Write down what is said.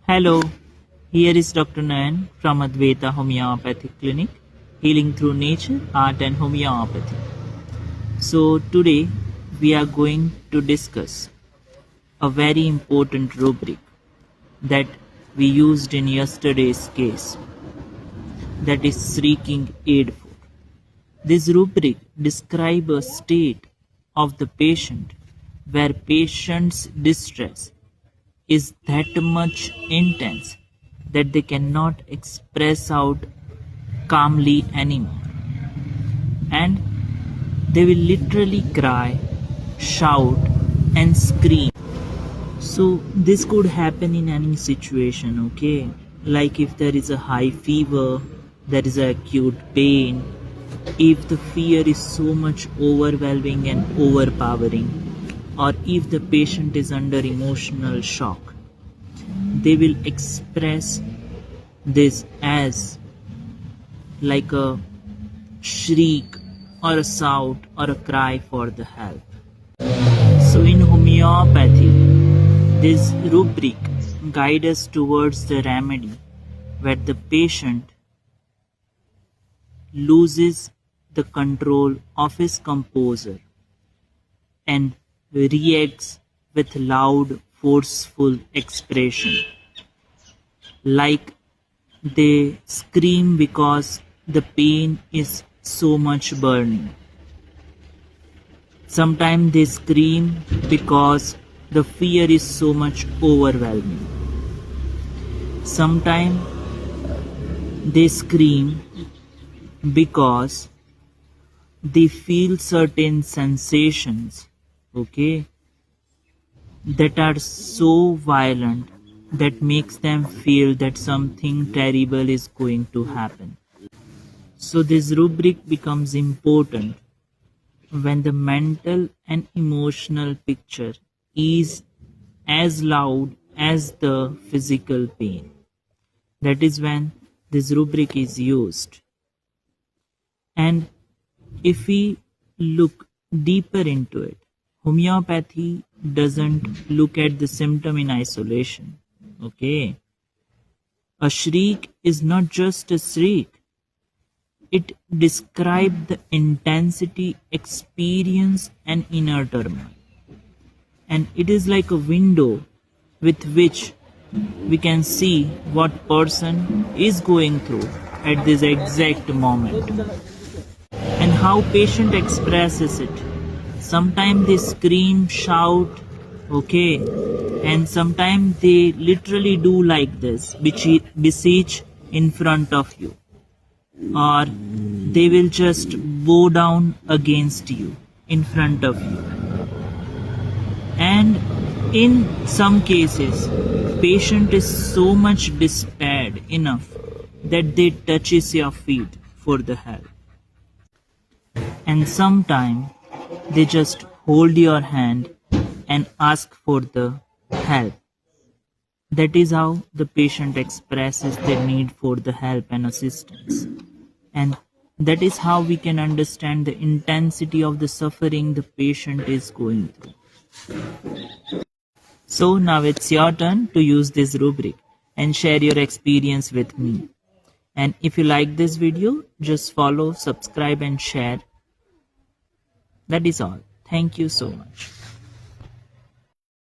Hello, here is Dr. Nayan from Advaita Homeopathic Clinic, healing through nature, art and homeopathy. So today we are going to discuss a very important rubric that we used in yesterday's case, that is seeking aid for. This rubric describes a state of the patient where patient's distress is that much intense that they cannot express out calmly anymore. And they will literally cry, shout, and scream. So, this could happen in any situation, okay? Like if there is a high fever, there is a acute pain, if the fear is so much overwhelming and overpowering, or if the patient is under emotional shock, they will express this as like a shriek or a shout or a cry for the help. So in homeopathy, this rubric guides us towards the remedy where the patient loses the control of his composure and reacts with loud, forceful expression, like they scream because the pain is so much burning. Sometimes they scream because the fear is so much overwhelming. Sometimes they scream because they feel certain sensations, okay, that are so violent that makes them feel that something terrible is going to happen. So this rubric becomes important when the mental and emotional picture is as loud as the physical pain. That is when this rubric is used. And if we look deeper into it, homeopathy doesn't look at the symptom in isolation. Okay? A shriek is not just a shriek. It describes the intensity, experience, and inner turmoil. And it is like a window with which we can see what person is going through at this exact moment and how patient expresses it. Sometimes they scream, shout, okay, and sometimes they literally do like this, beseech in front of you, or they will just bow down against you in front of you. And in some cases, patient is so much despaired enough that they touches your feet for the help. And sometimes they just hold your hand and ask for the help. That is how the patient expresses their need for the help and assistance. And that is how we can understand the intensity of the suffering the patient is going through. So now it's your turn to use this rubric and share your experience with me. And if you like this video, just follow, subscribe and share. That is all. Thank you so much.